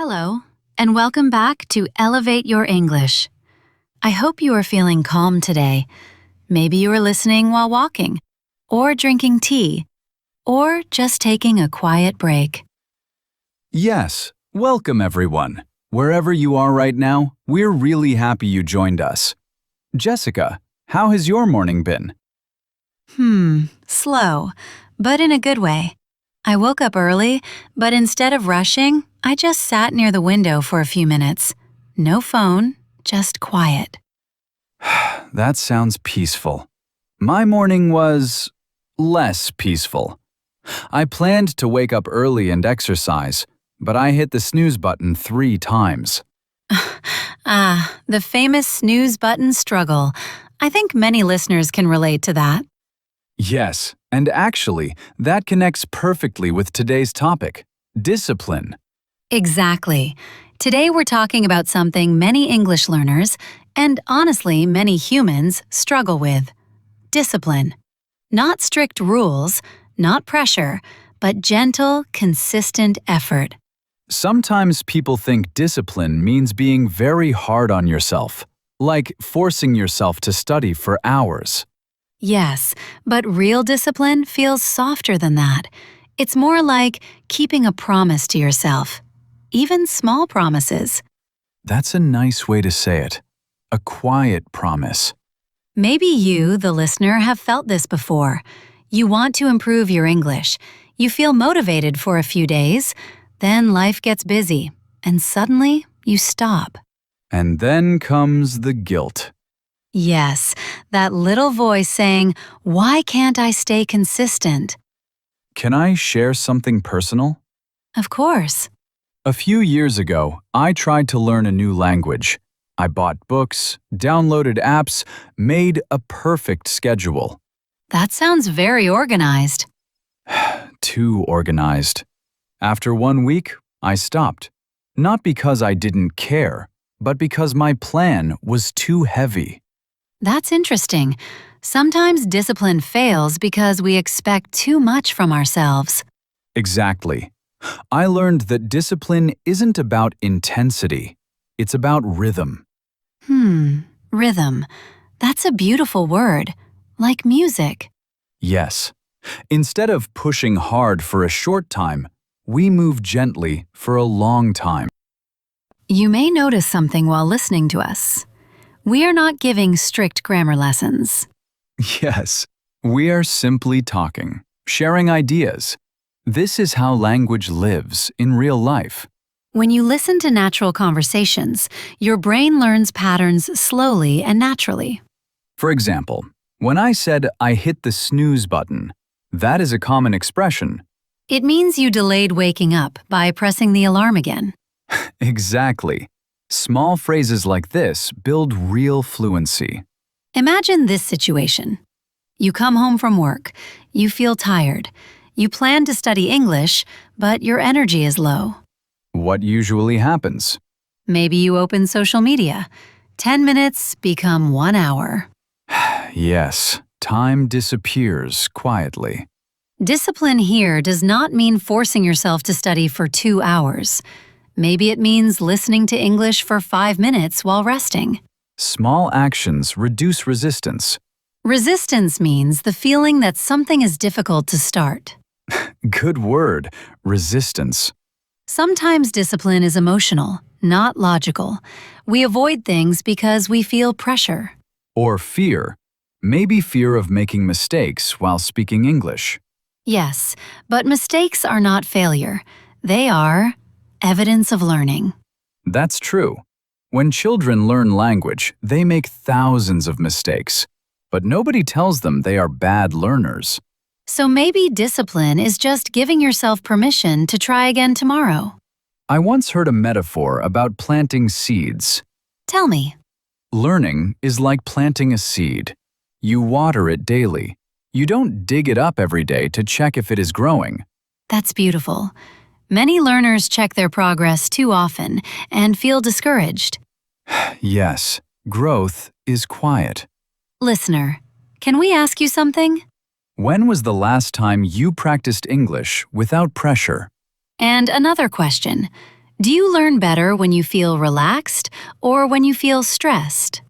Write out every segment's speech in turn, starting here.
Hello, and welcome back to Elevate Your English. I hope you are feeling calm today. Maybe you are listening while walking, or drinking tea, or just taking a quiet break. Yes, welcome everyone. Wherever you are right now, we're really happy you joined us. Jessica, how has your morning been? Slow, but in a good way. I woke up early, but instead of rushing, I just sat near the window for a few minutes. No phone, just quiet. That sounds peaceful. My morning was less peaceful. I planned to wake up early and exercise, but I hit the snooze button 3 times. The famous snooze button struggle. I think many listeners can relate to that. Yes, and actually, that connects perfectly with today's topic, discipline. Exactly. Today we're talking about something many English learners, and honestly many humans, struggle with. Discipline. Not strict rules, not pressure, but gentle, consistent effort. Sometimes people think discipline means being very hard on yourself, like forcing yourself to study for hours. Yes, but real discipline feels softer than that. It's more like keeping a promise to yourself. Even small promises. That's a nice way to say it. A quiet promise. Maybe you, the listener, have felt this before. You want to improve your English. You feel motivated for a few days. Then life gets busy, and suddenly you stop. And then comes the guilt. Yes, that little voice saying, "Why can't I stay consistent?" Can I share something personal? Of course. A few years ago, I tried to learn a new language. I bought books, downloaded apps, made a perfect schedule. That sounds very organized. Too organized. After 1 week, I stopped. Not because I didn't care, but because my plan was too heavy. That's interesting. Sometimes discipline fails because we expect too much from ourselves. Exactly. I learned that discipline isn't about intensity. It's about rhythm. Rhythm. That's a beautiful word. Like music. Yes. Instead of pushing hard for a short time, we move gently for a long time. You may notice something while listening to us. We are not giving strict grammar lessons. Yes, we are simply talking, sharing ideas. This is how language lives in real life. When you listen to natural conversations, your brain learns patterns slowly and naturally. For example, when I said I hit the snooze button, that is a common expression. It means you delayed waking up by pressing the alarm again. Exactly. Small phrases like this build real fluency. Imagine this situation. You come home from work. You feel tired. You plan to study English, but your energy is low. What usually happens? Maybe you open social media. 10 minutes become 1 hour. Yes, time disappears quietly. Discipline here does not mean forcing yourself to study for 2 hours. Maybe it means listening to English for 5 minutes while resting. Small actions reduce resistance. Resistance means the feeling that something is difficult to start. Good word, resistance. Sometimes discipline is emotional, not logical. We avoid things because we feel pressure. Or fear. Maybe fear of making mistakes while speaking English. Yes, but mistakes are not failure. They are evidence of learning. That's true. When children learn language, they make thousands of mistakes. But nobody tells them they are bad learners. So maybe discipline is just giving yourself permission to try again tomorrow. I once heard a metaphor about planting seeds. Tell me. Learning is like planting a seed. You water it daily. You don't dig it up every day to check if it is growing. That's beautiful. Many learners check their progress too often and feel discouraged. Yes, growth is quiet. Listener, can we ask you something? When was the last time you practiced English without pressure? And another question. Do you learn better when you feel relaxed or when you feel stressed?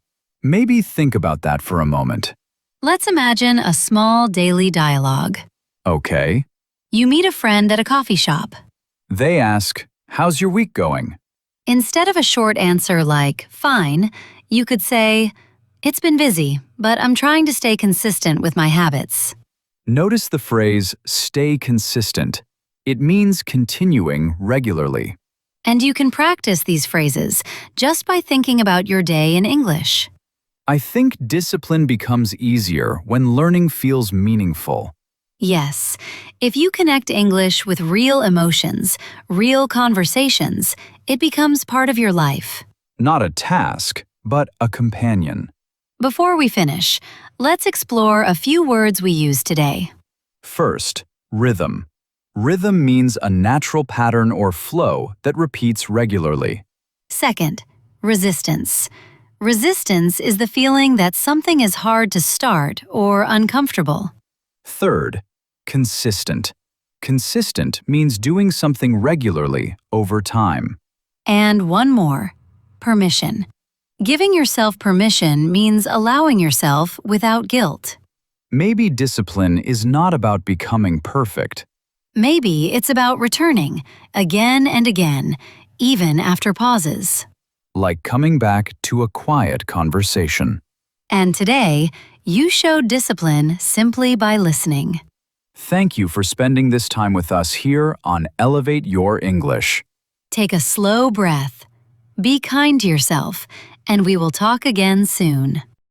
Maybe think about that for a moment. Let's imagine a small daily dialogue. Okay. You meet a friend at a coffee shop. They ask, "How's your week going?" Instead of a short answer like, fine, you could say, it's been busy, but I'm trying to stay consistent with my habits. Notice the phrase, stay consistent. It means continuing regularly. And you can practice these phrases just by thinking about your day in English. I think discipline becomes easier when learning feels meaningful. Yes, if you connect English with real emotions, real conversations, it becomes part of your life. Not a task, but a companion. Before we finish, let's explore a few words we use today. First, rhythm. Rhythm means a natural pattern or flow that repeats regularly. Second, resistance. Resistance is the feeling that something is hard to start or uncomfortable. Third, consistent. Consistent means doing something regularly over time. And one more, permission. Giving yourself permission means allowing yourself without guilt. Maybe discipline is not about becoming perfect. Maybe it's about returning, again and again, even after pauses. Like coming back to a quiet conversation. And today, you showed discipline simply by listening. Thank you for spending this time with us here on Elevate Your English. Take a slow breath, be kind to yourself, and we will talk again soon.